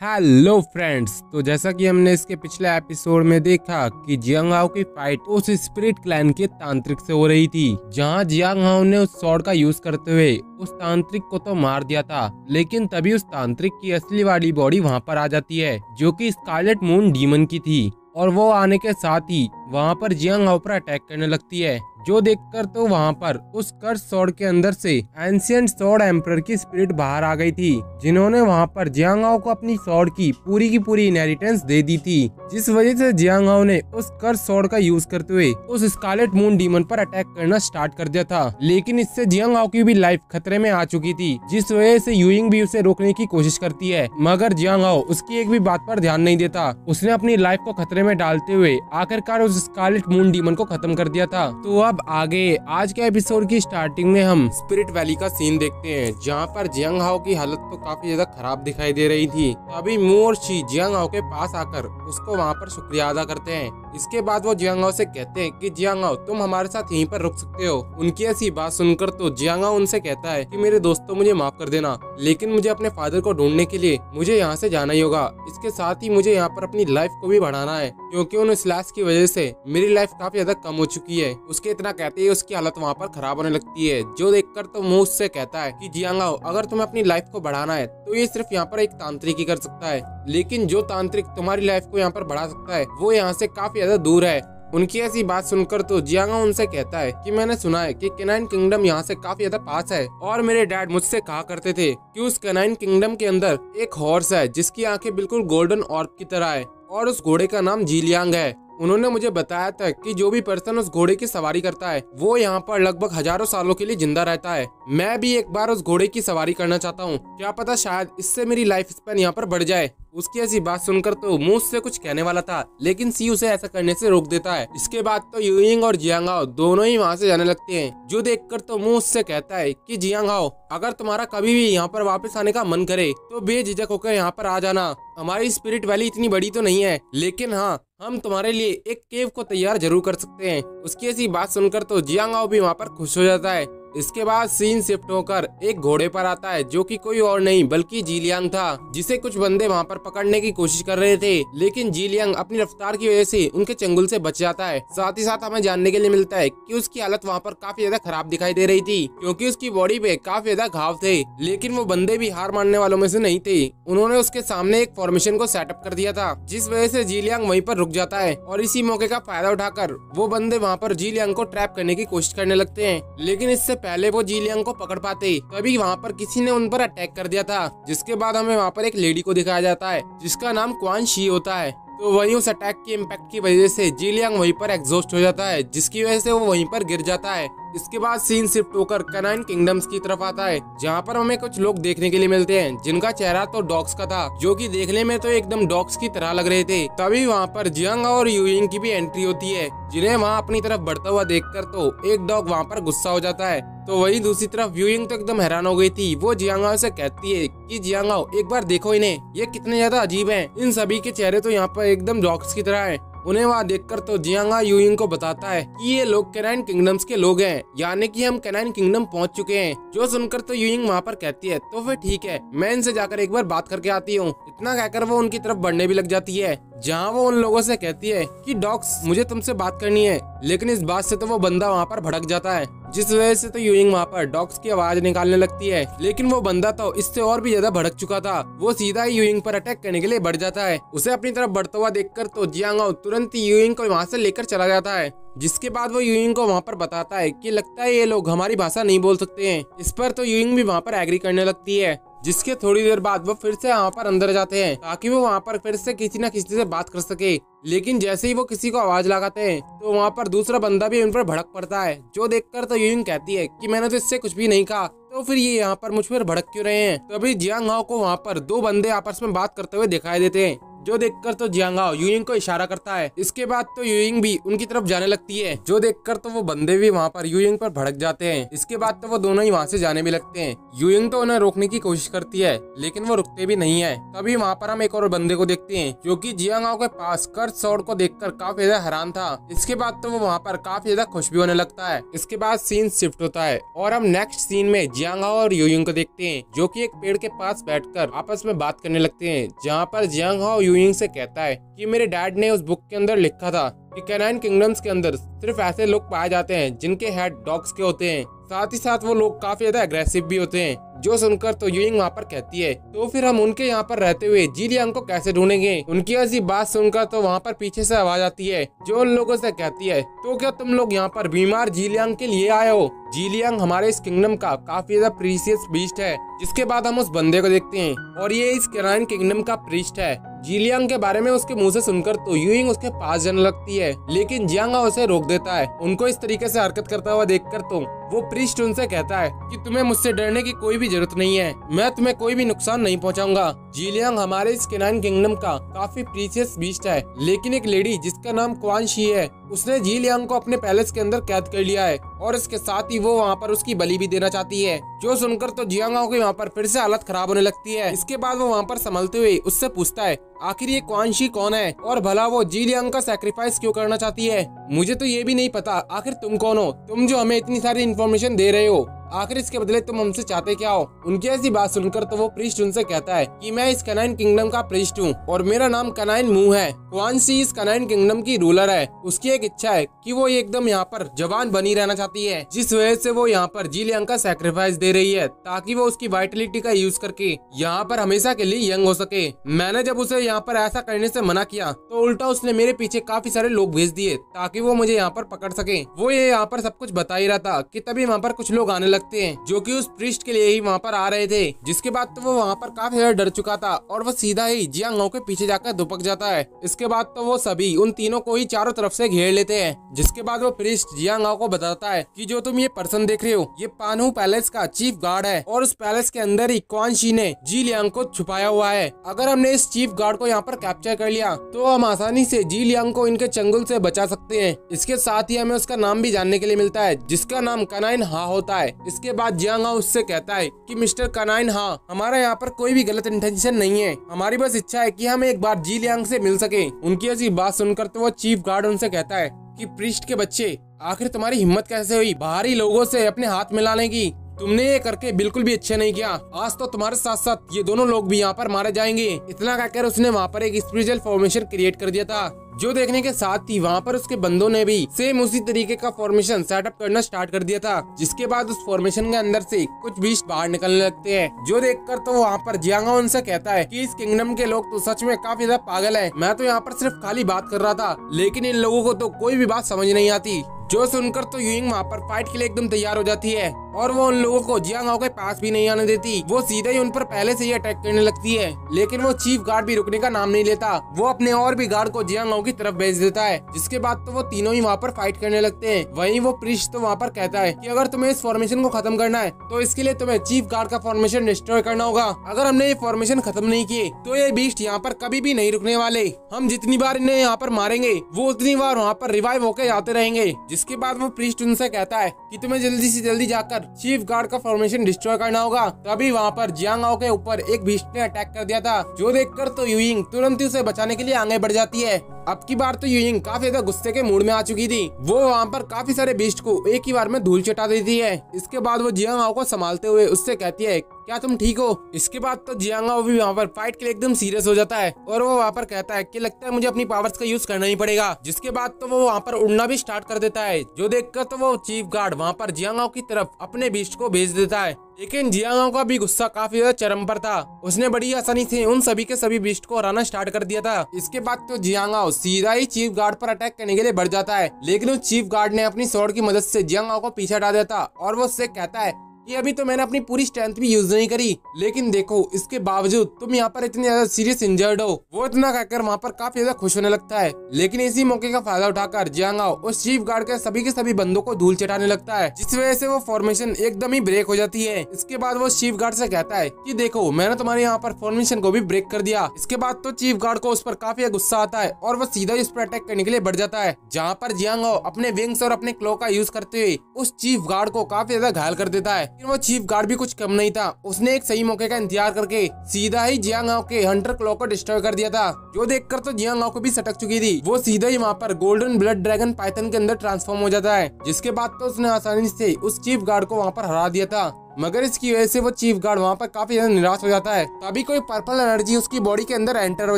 Hello friends, तो जैसा कि हमने इसके पिछले एपिसोड में देखा कि जियांग हाओ की फाइट उस स्पिरिट क्लैन के तांत्रिक से हो रही थी, जहां जियांग हाओ ने उस स्वॉर्ड का यूज करते हुए उस तांत्रिक को तो मार दिया था, लेकिन तभी उस तांत्रिक की असली वाली बॉडी वहां पर आ जाती है, जो कि स्कारलेट मून डीमन की थी। और वो आने के साथ ही वहां पर जियांग हाओ पर अटैक करने लगती है, जो देखकर तो वहां पर उस कर्स स्वॉर्ड के अंदर से एंशिएंट स्वॉर्ड एम्परर की स्पिरिट बाहर आ गई थी, जिन्होंने वहां पर जियांग हाओ को अपनी स्वॉर्ड की पूरी इनहेरिटेंस दे दी थी, जिस वजह से जियांग हाओ ने उस कर्स स्वॉर्ड का यूज करते हुए उस स्कारलेट मून डीमन पर अटैक करना स्टार्ट कर दिया था। लेकिन इससे जियांग हाओ की भी लाइफ खतरे में आ चुकी थी, जिस वजह से यूइंग भी उसे रोकने की कोशिश करती है, मगर जियांग हाओ उसकी एक भी बात पर ध्यान नहीं देता। उसने अपनी लाइफ को खतरे में डालते हुए आखिरकार उस स्कारलेट मून डीमन को खत्म कर दिया था। तो अब आगे आज के एपिसोड की स्टार्टिंग में हम स्पिरिट वैली का सीन देखते हैं, जहां पर जियांग हाओ की हालत तो काफी ज्यादा खराब दिखाई दे रही थी। तभी मू और शी जियांग हाओ के पास आकर उसको वहां पर शुक्रिया अदा करते हैं। इसके बाद वो जियांग हाओ से कहते हैं कि जियांग हाओ तुम हमारे साथ यहीं पर रुक सकते हो। उनकी ऐसी बात सुनकर तो जियांग हाओ उनसे कहता है कि मेरे दोस्तों मुझे माफ कर देना, लेकिन मुझे अपने फादर को ढूंढने के लिए मुझे यहाँ से जाना ही होगा। इसके साथ ही मुझे यहाँ पर अपनी लाइफ को भी बढ़ाना है, क्योंकि उन स्लैश की वजह से मेरी लाइफ काफी ज्यादा कम हो चुकी है। उसके इतना कहते ही उसकी हालत वहाँ पर खराब होने लगती है, जो देखकर तो मुंह उससे कहता है कि जियांग हाओ अगर तुम्हें अपनी लाइफ को बढ़ाना है तो ये सिर्फ यहाँ पर एक तांत्रिक ही कर सकता है, लेकिन जो तांत्रिक तुम्हारी लाइफ को यहाँ पर बढ़ा सकता है वो यहाँ से काफी ज्यादा दूर है। उनकी ऐसी बात सुनकर तो जियांग हाओ उनसे कहता है कि मैंने सुना है कि कैनाइन किंगडम यहाँ से काफी ज्यादा पास है, और मेरे डैड मुझसे कहा करते थे कि उस कैनाइन किंगडम के अंदर एक हॉर्स है जिसकी आंखें बिल्कुल गोल्डन ऑर्ब की तरह है, और उस घोड़े का नाम जीलियांग है। उन्होंने मुझे बताया था कि जो भी पर्सन उस घोड़े की सवारी करता है वो यहाँ पर लगभग हजारों सालों के लिए जिंदा रहता है। मैं भी एक बार उस घोड़े की सवारी करना चाहता हूँ, क्या पता शायद इससे मेरी लाइफ स्पैन यहाँ पर बढ़ जाए। उसकी ऐसी बात सुनकर तो मुंह से कुछ कहने वाला था, लेकिन सी उसे ऐसा करने से रोक देता है। इसके बाद तो यूइंग और जियांग हाओ दोनों ही वहाँ से जाने लगते हैं, जो देखकर तो मुंह उससे कहता है कि जियांग हाओ अगर तुम्हारा कभी भी यहाँ पर वापस आने का मन करे तो बेझिझक होकर यहाँ पर आ जाना। हमारी स्पिरिट वैली इतनी बड़ी तो नहीं है, लेकिन हाँ हम तुम्हारे लिए एक केव को तैयार जरूर कर सकते हैं। उसकी ऐसी बात सुनकर तो जियांग हाओ भी वहाँ पर खुश हो जाता है। इसके बाद सीन शिफ्ट होकर एक घोड़े पर आता है, जो कि कोई और नहीं बल्कि जीलियांग था, जिसे कुछ बंदे वहां पर पकड़ने की कोशिश कर रहे थे, लेकिन जीलियांग अपनी रफ्तार की वजह से उनके चंगुल से बच जाता है। साथ ही साथ हमें जानने के लिए मिलता है कि उसकी हालत वहां पर काफी ज्यादा खराब दिखाई दे रही थी, क्योंकि उसकी बॉडी पे काफी ज्यादा घाव थे। लेकिन वो बंदे भी हार मानने वालों में से नहीं थे। उन्होंने उसके सामने एक फॉर्मेशन को सेटअप कर दिया था, जिस वजह से जीलियांग वहीं पर रुक जाता है, और इसी मौके का फायदा उठाकर वो बंदे वहाँ पर जीलियांग को ट्रैप करने की कोशिश करने लगते हैं। लेकिन इससे पहले वो जीलियांग को पकड़ पाते तभी वहाँ पर किसी ने उन पर अटैक कर दिया था, जिसके बाद हमें वहाँ पर एक लेडी को दिखाया जाता है जिसका नाम क्वान शी होता है। तो वहीं उस अटैक के इम्पैक्ट की वजह से जीलियांग वहीं पर एग्जॉस्ट हो जाता है, जिसकी वजह से वो वहीं पर गिर जाता है। इसके बाद सीन शिफ्ट होकर कैनाइन किंगडम्स की तरफ आता है, जहाँ पर हमें कुछ लोग देखने के लिए मिलते हैं जिनका चेहरा तो डॉग्स का था, जो कि देखने में तो एकदम डॉग्स की तरह लग रहे थे। तभी वहाँ पर जियांग हाओ और यूइंग की भी एंट्री होती है, जिन्हें वहाँ अपनी तरफ बढ़ता हुआ देखकर तो एक डॉग वहाँ पर गुस्सा हो जाता है। तो वहीं दूसरी तरफ यूइंग तो एकदम हैरान हो गई थी। वो जियांग हाओ से कहती है कि जियांग हाओ एक बार देखो इन्हें, ये कितने ज्यादा अजीब हैं। इन सभी के चेहरे तो यहाँ पर एकदम डॉग्स की तरह है। उन्हें वहाँ देखकर तो जियांग हाओ यूइंग को बताता है कि ये लोग कैनाइन किंगडम्स के लोग हैं, यानी कि हम कैनाइन किंगडम पहुँच चुके हैं। जो सुनकर तो यूइंग वहाँ पर कहती है तो फिर ठीक है, मैं इनसे जाकर एक बार बात करके आती हूँ। इतना कहकर वो उनकी तरफ बढ़ने भी लग जाती है, जहाँ वो उन लोगों से कहती है कि डॉग्स मुझे तुमसे बात करनी है। लेकिन इस बात से तो वो बंदा वहाँ पर भड़क जाता है, जिस वजह से तो यूइंग वहाँ पर डॉग्स की आवाज निकालने लगती है। लेकिन वो बंदा तो इससे और भी ज्यादा भड़क चुका था। वो सीधा ही यूइंग पर अटैक करने के लिए बढ़ जाता है। उसे अपनी तरफ बढ़ता हुआ देखकर तो जियांग हाओ तुरंत ही यूइंग को वहाँ से लेकर चला जाता है, जिसके बाद वो यूइंग को वहाँ पर बताता है कि लगता है ये लोग हमारी भाषा नहीं बोल सकते हैं। इस पर तो यूइंग भी वहाँ पर एग्री करने लगती है, जिसके थोड़ी देर बाद वो फिर से वहाँ पर अंदर जाते हैं ताकि वो वहाँ पर फिर से किसी न किसी से बात कर सके। लेकिन जैसे ही वो किसी को आवाज लगाते हैं तो वहाँ पर दूसरा बंदा भी उन पर भड़क पड़ता है, जो देखकर तो यूइंग कहती है कि मैंने तो इससे कुछ भी नहीं कहा, तो फिर ये यहाँ पर मुझ पर भड़क क्यों रहे हैं। तभी जियांग हाओ को वहाँ पर दो बंदे आपस में बात करते हुए दिखाई देते हैं, जो देखकर तो जियांगाओ यूइंग को इशारा करता है। इसके बाद तो यूइंग भी उनकी तरफ जाने लगती है, जो देखकर तो वो बंदे भी वहाँ पर यूइंग पर भड़क जाते हैं। इसके बाद तो वो दोनों ही वहाँ से जाने भी लगते हैं। यूइंग तो उन्हें रोकने की कोशिश करती है, लेकिन वो रुकते भी नहीं है। तभी वहाँ पर हम एक और बंदे को देखते हैं, जो कि जियांगाओ के पास कर्ज स्वॉर्ड को देखकर काफी ज्यादा हैरान था। इसके बाद तो वो वहाँ पर काफी ज्यादा खुश भी होने लगता है। इसके बाद सीन शिफ्ट होता है और हम नेक्स्ट सीन में जियांगाओ और यूइंग को देखते हैं, जो कि एक पेड़ के पास बैठकर आपस में बात करने लगते हैं। जहाँ पर जियांगाओ यूइंग से कहता है कि मेरे डैड ने उस बुक के अंदर लिखा था कि कैनाइन किंगडम्स के अंदर सिर्फ ऐसे लोग पाए जाते हैं जिनके हेड डॉग्स के होते हैं। साथ ही साथ वो लोग काफी ज्यादा एग्रेसिव भी होते हैं। जो सुनकर तो यूइंग वहाँ पर कहती है, तो फिर हम उनके यहाँ पर रहते हुए जीलियांग को कैसे ढूंढेंगे। उनकी ऐसी बात सुनकर तो वहाँ पर पीछे से आवाज आती है, जो उन लोगों से कहती है, तो क्या तुम लोग यहाँ पर बीमार जीलियांग के लिए आए हो? जीलियांग हमारे इस किंगडम का काफी ज्यादा प्रीशियस बीस्ट है। जिसके बाद हम उस बंदे को देखते हैं और ये इस कैनाइन किंगडम का प्रीस्ट है। जीलियांग के बारे में उसके मुंह से सुनकर तो यूइंग उसके पास जाने लगती है, लेकिन जियांगाओ उसे रोक देता है। उनको इस तरीके से हरकत करता हुआ देखकर तो वो प्रीस्ट उनसे कहता है कि तुम्हें मुझसे डरने की कोई भी जरूरत नहीं है, मैं तुम्हें कोई भी नुकसान नहीं पहुंचाऊंगा। जीलियांग हमारे इस कैनाइन किंगडम का काफी प्रीशियस बीस्ट है, लेकिन एक लेडी जिसका नाम क्वान शी है, उसने जीलियांग को अपने पैलेस के अंदर कैद कर लिया है और इसके साथ ही वो वहाँ पर उसकी बलि भी देना चाहती है। जो सुनकर तो जियांगाओ की वहाँ पर फिर से हालत खराब होने लगती है। इसके बाद वो वहाँ पर संभलते हुए उससे पूछता है, आखिर ये क्वान शी कौन है और भला वो जीलियांग का सैक्रिफाइस क्यों करना चाहती है? मुझे तो ये भी नहीं पता आखिर तुम कौन हो, तुम जो हमें इतनी सारी इन्फॉर्मेशन दे रहे हो, आखिर इसके बदले तुम हमसे चाहते क्या हो? उनकी ऐसी बात सुनकर तो वो प्रीस्ट उनसे कहता है कि मैं इस कैनाइन किंगडम का प्रीस्ट हूँ और मेरा नाम कैनाइन मू है। क्वान शी इस कैनाइन किंगडम की रूलर है। उसकी एक इच्छा है कि वो एकदम यहाँ पर जवान बनी रहना चाहती है, जिस वजह से वो यहाँ पर जीलियांग का सैक्रिफाइस दे रही है, ताकि वो उसकी वाइटलिटी का यूज करके यहाँ पर हमेशा के लिए यंग हो सके। मैंने जब उसे यहाँ पर ऐसा करने से मना किया तो उल्टा उसने मेरे पीछे काफी सारे लोग भेज दिए ताकि वो मुझे यहाँ पर पकड़ सके। वो ये यहाँ पर सब कुछ बता ही रहा था कि तभी वहाँ पर कुछ लोग आने लगते हैं, जो कि उस प्रीस्ट के लिए ही वहाँ पर आ रहे थे। जिसके बाद तो वो वहाँ पर काफी ज्यादा डर चुका था और वो सीधा ही जियांगाओ के पीछे जाकर दुपक जाता है। इसके बाद तो वो सभी उन तीनों को ही चारों तरफ से घेर लेते हैं। जिसके बाद वो प्रीस्ट जियांगाओ को बताता है कि जो तुम ये पर्सन देख रहे हो, ये पानहू पैलेस का चीफ गार्ड है और उस पैलेस के अंदर ही क्वान शी ने जीलियांग को छुपाया हुआ है। अगर हमने इस चीफ गार्ड को यहाँ पर कैप्चर कर लिया तो हम आसानी से जीलियांग को इनके चंगुल से बचा सकते हैं। इसके साथ ही हमें उसका नाम भी जानने के लिए मिलता है, जिसका नाम कैनाइन हा होता है। इसके बाद जियांगाओ उससे कहता है कि मिस्टर कैनाइन हा, हमारा यहाँ पर कोई भी गलत इंटेंशन नहीं है, हमारी बस इच्छा है कि हम एक बार जीलियांग से मिल सके। उनकी ऐसी बात सुनकर तो वो चीफ गार्ड उनसे कहता है कि प्रीस्ट के बच्चे, आखिर तुम्हारी हिम्मत कैसे हुई बाहरी लोगों से अपने हाथ मिलाने की? तुमने ये करके बिल्कुल भी अच्छा नहीं किया। आज तो तुम्हारे साथ साथ ये दोनों लोग भी यहाँ पर मारे जाएंगे। इतना कहकर उसने वहाँ पर एक स्पिरिचुअल फॉर्मेशन क्रिएट कर दिया था, जो देखने के साथ ही वहाँ पर उसके बंदों ने भी सेम उसी तरीके का फॉर्मेशन सेटअप करना स्टार्ट कर दिया था। जिसके बाद उस फॉर्मेशन के अंदर से कुछ बीस्ट बाहर निकलने लगते हैं, जो देखकर तो वहाँ पर जियांगाओ उनसे कहता है कि इस किंगडम के लोग तो सच में काफी ज्यादा पागल है। मैं तो यहाँ पर सिर्फ खाली बात कर रहा था, लेकिन इन लोगों को तो कोई भी बात समझ नहीं आती। जो सुनकर तो यूइंग वहाँ पर फाइट के लिए एकदम तैयार हो जाती है और वो उन लोगों को जियांगाओ के पास भी नहीं आने देती। वो सीधे ही उन पर पहले से ही अटैक करने लगती है, लेकिन वो चीफ गार्ड भी रुकने का नाम नहीं लेता। वो अपने और भी गार्ड को जियांगाओ की तरफ भेज देता है। जिसके बाद तो वो तीनों ही वहाँ पर फाइट करने लगते हैं। वहीं वो प्रीस्ट तो वहाँ पर कहता है कि अगर तुम्हें इस फॉर्मेशन को खत्म करना है तो इसके लिए तुम्हें चीफ गार्ड का फॉर्मेशन डिस्ट्रॉय करना होगा। अगर हमने ये फॉर्मेशन खत्म नहीं किए तो ये बीस्ट यहाँ पर कभी भी नहीं रुकने वाले। हम जितनी बार इन्हें यहाँ पर मारेंगे वो उतनी बार वहाँ पर रिवाइव होकर आते रहेंगे। जिसके बाद वो प्रीस्ट उनसे कहता है कि तुम्हें जल्दी से जल्दी जाकर चीफ गार्ड का फॉर्मेशन डिस्ट्रॉय करना होगा। तभी वहाँ पर जियांगाओ के ऊपर एक बीस्ट ने अटैक कर दिया था, जो देखकर तो यूइंग तुरंत ही उसे बचाने के लिए आगे बढ़ जाती है। अब की बार तो यूइंग काफी ज्यादा गुस्से के मूड में आ चुकी थी। वो वहाँ पर काफी सारे बीस्ट को एक ही बार में धूल चटा देती है। इसके बाद वो जियांगाओ को संभालते हुए उससे कहती है, क्या तुम ठीक हो? इसके बाद तो जियांगाओ भी वहाँ पर फाइट के लिए एकदम सीरियस हो जाता है और वो वहाँ पर कहता है कि लगता है मुझे अपनी पावर्स का यूज करना ही पड़ेगा। जिसके बाद तो वो वहाँ पर उड़ना भी स्टार्ट कर देता है, जो देखकर तो वो चीफ गार्ड वहाँ पर जियांगाओ की तरफ अपने बीस्ट को भेज देता है। लेकिन जियांगाओ का भी गुस्सा काफी ज्यादा चरम पर था। उसने बड़ी आसानी से उन सभी के सभी बीस्ट को हराना स्टार्ट कर दिया था। इसके बाद तो जियांगाओ सीधा ही चीफ गार्ड पर अटैक करने के लिए बढ़ जाता है, लेकिन उस चीफ गार्ड ने अपनी स्वॉर्ड की मदद से जियांगाओ को पीछे हटा दिया था और वो उससे कहता है कि अभी तो मैंने अपनी पूरी स्ट्रेंथ भी यूज नहीं करी, लेकिन देखो इसके बावजूद तुम यहाँ पर इतनी ज्यादा सीरियस इंजर्ड हो। वो इतना कहकर वहाँ पर काफी ज्यादा खुश होने लगता है, लेकिन इसी मौके का फायदा उठाकर जियांग हाओ उस चीफ गार्ड के सभी बंदों को धूल चटाने लगता है, जिस वजह से वो फॉर्मेशन एकदम ही ब्रेक हो जाती है। इसके बाद वो चीफ गार्ड से कहता है कि देखो मैंने तुम्हारे यहाँ पर फॉर्मेशन को भी ब्रेक कर दिया। इसके बाद तो चीफ गार्ड को उस पर काफी गुस्सा आता है और वो सीधा उस पर अटैक करने के लिए बढ़ जाता है, जहाँ पर जियांग हाओ अपने विंग्स और अपने क्लो का यूज करते हुए उस चीफ गार्ड को काफी ज्यादा घायल कर देता है। लेकिन वो चीफ गार्ड भी कुछ कम नहीं था, उसने एक सही मौके का इंतजार करके सीधा ही जियांग हाओ के हंटर क्लो को डिस्ट्रॉय कर दिया था, जो देखकर तो जियांग हाओ को भी सटक चुकी थी। वो सीधा ही वहाँ पर गोल्डन ब्लड ड्रैगन पाइथन के अंदर ट्रांसफॉर्म हो जाता है, जिसके बाद तो उसने आसानी से उस चीफ गार्ड को वहाँ पर हरा दिया था। मगर इसकी वजह से वो चीफ गार्ड वहाँ पर काफी ज्यादा निराश हो जाता है। तभी कोई पर्पल एनर्जी उसकी बॉडी के अंदर एंटर हो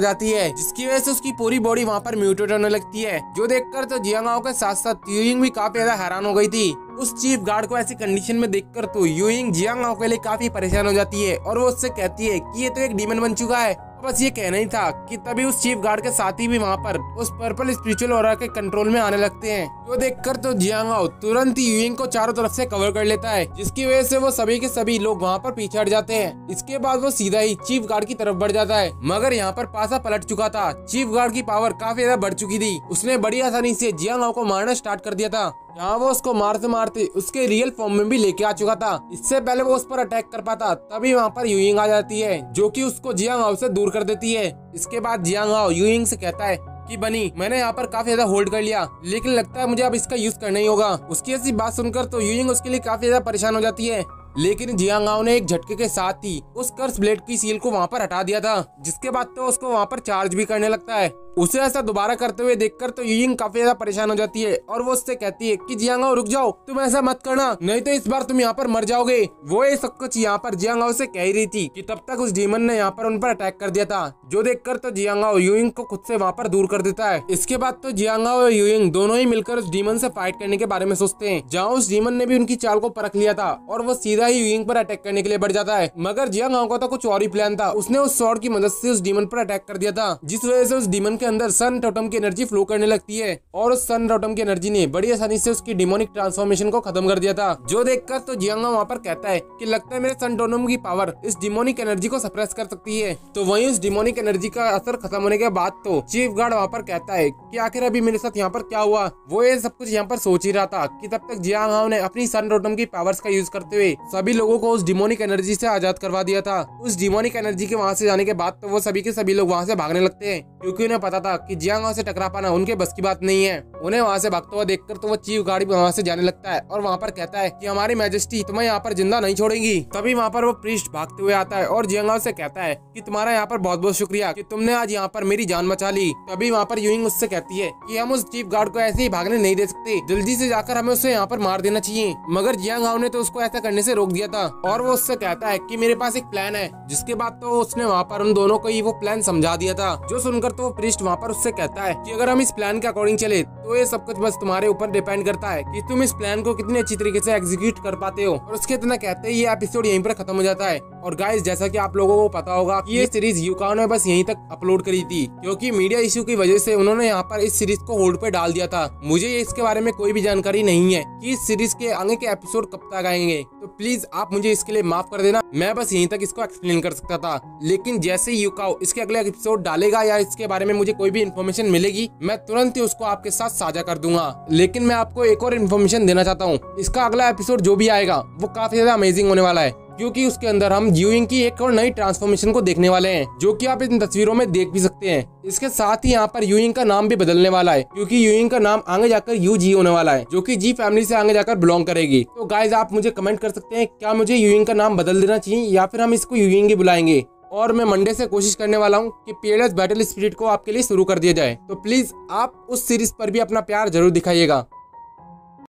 जाती है, जिसकी वजह से उसकी पूरी बॉडी वहाँ पर म्यूटेट होने लगती है, जो देखकर तो जियांग हाओ के साथ साथ यूइंग भी काफी ज्यादा हैरान हो गई थी। उस चीफ गार्ड को ऐसी कंडीशन में देखकर तो यूइंग जियांग हाओ के लिए काफी परेशान हो जाती है और वो उससे कहती है कि ये तो एक डीमन बन चुका है। बस ये कहना ही था कि तभी उस चीफ गार्ड के साथी भी वहाँ पर उस पर्पल स्पिरिचुअल ऑरा के कंट्रोल में आने लगते हैं, जो देखकर तो जियांग हाओ तुरंत ही यूइंग को चारों तरफ से कवर कर लेता है, जिसकी वजह से वो सभी के सभी लोग वहाँ पर पीछे हट जाते हैं। इसके बाद वो सीधा ही चीफ गार्ड की तरफ बढ़ जाता है, मगर यहाँ पर पासा पलट चुका था। चीफ गार्ड की पावर काफी ज्यादा बढ़ चुकी थी, उसने बड़ी आसानी से जियांग हाओ को मारना स्टार्ट कर दिया था, जहाँ वो उसको मारते मारते उसके रियल फॉर्म में भी लेके आ चुका था। इससे पहले वो उस पर अटैक कर पाता, तभी वहाँ पर यूइंग आ जाती है, जो कि उसको जियांग हाओ से दूर कर देती है। इसके बाद जियांग हाओ यूइंग से कहता है कि बनी मैंने यहाँ पर काफी ज्यादा होल्ड कर लिया, लेकिन लगता है मुझे अब इसका यूज करना ही होगा। उसकी ऐसी बात सुनकर तो यूइंग उसके लिए काफी ज्यादा परेशान हो जाती है, लेकिन जियांग हाओ ने एक झटके के साथ ही उस कर्स ब्लेड की सील को वहाँ पर हटा दिया था, जिसके बाद तो उसको वहाँ पर चार्ज भी करने लगता है। उसे ऐसा दोबारा करते हुए देखकर तो यूइंग काफी ज्यादा परेशान हो जाती है और वो उससे कहती है कि जियांग हाओ रुक जाओ, तुम ऐसा मत करना, नहीं तो इस बार तुम यहाँ पर मर जाओगे। वो ये सब कुछ यहाँ पर जियांग हाओ से कह ही रही थी कि तब तक उस डीमन ने यहाँ पर उन पर अटैक कर दिया था, जो देखकर तो जियांग हाओ यूइंग को खुद से वहाँ पर दूर कर देता है। इसके बाद तो जियांग हाओ और यूइंग दोनों ही मिलकर उस डीमन से फाइट करने के बारे में सोचते हैं, जहाँ उस डीमन ने भी उनकी चाल को परख लिया था और वो सीधा ही यूइंग पर अटैक करने के लिए बढ़ जाता है। मगर जियांग हाओ का तो कुछ और ही प्लान था, उसने उस स्वॉर्ड की मदद से उस डीमन पर अटैक कर दिया था, जिस वजह से उस डीमन के अंदर सन टोटम की एनर्जी फ्लो करने लगती है और उस सन टोटम की एनर्जी ने बड़ी आसानी से उसकी डिमोनिक ट्रांसफॉर्मेशन को खत्म कर दिया था, जो देखकर तो जियांग हाओ वहाँ पर कहता है कि लगता है मेरे सन टोटम की पावर इस डिमोनिक एनर्जी को सप्रेस कर सकती है। तो वहीं उस डिमोनिक एनर्जी का असर खत्म होने के बाद तो चीफ गार्ड वहाँ पर कहता है कि आखिर अभी मेरे साथ यहाँ पर क्या हुआ। वो ये सब कुछ यहाँ पर सोच ही रहा था कि तब तक जियांग हाओ ने अपनी सन टोटम की पावर्स का यूज करते हुए सभी लोगों को उस डिमोनिक एनर्जी से आजाद करवा दिया था। उस डिमोनिक एनर्जी के वहाँ से जाने के बाद तो वो सभी के सभी लोग वहाँ से भागने लगते हैं, क्योंकि उन्हें पता था कि जियांग हाओ से टकरा पाना उनके बस की बात नहीं है। उन्हें वहाँ से भागता हुआ देखकर तो वो चीफ गार्ड भी वहाँ से जाने लगता है और वहाँ पर कहता है कि हमारी मैजेस्टी तुम्हें यहाँ पर जिंदा नहीं छोड़ेंगी। तभी वहाँ पर वो प्रीस्ट भागते हुए आता है और जियांग हाओ से कहता है कि तुम्हारा यहाँ पर बहुत बहुत शुक्रिया कि तुमने आज यहाँ पर मेरी जान बचा ली। तभी वहाँ पर यूइंग उससे कहती है कि हम उस चीफ गार्ड को ऐसे ही भागने नहीं दे सकते, जल्दी से जाकर हमें उसे यहाँ पर मार देना चाहिए। मगर जियांग हाओ ने तो उसको ऐसा करने से रोक दिया था और वो उससे कहता है कि मेरे पास एक प्लान है, जिसके बाद तो उसने वहाँ पर उन दोनों को ही वो प्लान समझा दिया था, जो सुनकर तो वो प्रीस्ट वहाँ पर उससे कहता है कि अगर हम इस प्लान के अकॉर्डिंग चले तो ये सब कुछ बस तुम्हारे ऊपर डिपेंड करता है कि तुम इस प्लान को कितने अच्छी तरीके से एग्जीक्यूट कर पाते हो। और उसके इतना कहते ही ये एपिसोड यहीं पर खत्म हो जाता है। और गाइस जैसा कि आप लोगों को पता होगा कि ये सीरीज यूकान ने बस यहीं तक अपलोड करी थी, क्योंकि मीडिया इश्यू की वजह से उन्होंने यहाँ पर इस सीरीज को होल्ड पे डाल दिया था। मुझे इसके बारे में कोई भी जानकारी नहीं है कि इस सीरीज के आगे के एपिसोड कब तक आएंगे, तो प्लीज आप मुझे इसके लिए माफ कर देना। मैं बस यहीं तक इसको एक्सप्लेन कर सकता था, लेकिन जैसे ही यूकाओ इसके अगले एपिसोड डालेगा या इसके बारे में मुझे कोई भी इन्फॉर्मेशन मिलेगी, मैं तुरंत ही उसको आपके साथ साझा कर दूंगा। लेकिन मैं आपको एक और इन्फॉर्मेशन देना चाहता हूँ, इसका अगला एपिसोड जो भी आएगा वो काफी ज्यादा अमेजिंग होने वाला है, क्योंकि उसके अंदर हम यूइंग की एक और नई ट्रांसफॉर्मेशन को देखने वाले हैं, जो कि आप इन तस्वीरों में देख भी सकते हैं। इसके साथ ही यहाँ पर यूइंग का नाम भी बदलने वाला है, क्योंकि यूइंग का नाम आगे जाकर यूजी होने वाला है, जो कि जी फैमिली से आगे जाकर बिलोंग करेगी। तो गाइज आप मुझे कमेंट कर सकते हैं क्या मुझे यूइंग का नाम बदल देना चाहिए या फिर हम इसको यूइंग ही बुलाएंगे। और मैं मंडे से कोशिश करने वाला हूँ कि पीएलएस बैटल स्पिरिट को आपके लिए शुरू कर दिया जाए, तो प्लीज आप उस सीरीज पर भी अपना प्यार जरूर दिखाइएगा।